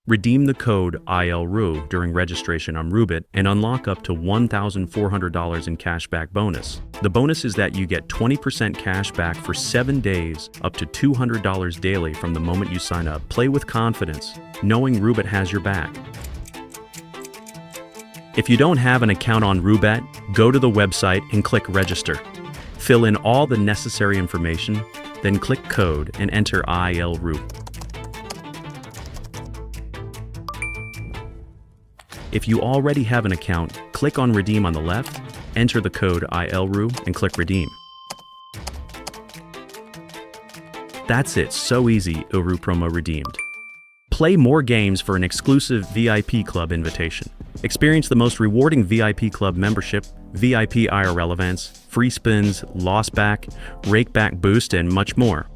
Redeem the code Ilroo during registration on Roobet and unlock up to $1,400 in cashback bonus. The bonus is that you get 20% cash back for 7 days, up to $200 daily from the moment you sign up. Play with confidence, knowing Roobet has your back. If you don't have an account on Roobet, go to the website and click register. Fill in all the necessary information, then click code and enter Ilroo. If you already have an account, click on Redeem on the left, enter the code Ilroo, and click Redeem. That's it, so easy, Ilroo promo redeemed. Play more games for an exclusive VIP Club invitation. Experience the most rewarding VIP Club membership, VIP IRL events, free spins, loss back, rake back boost, and much more.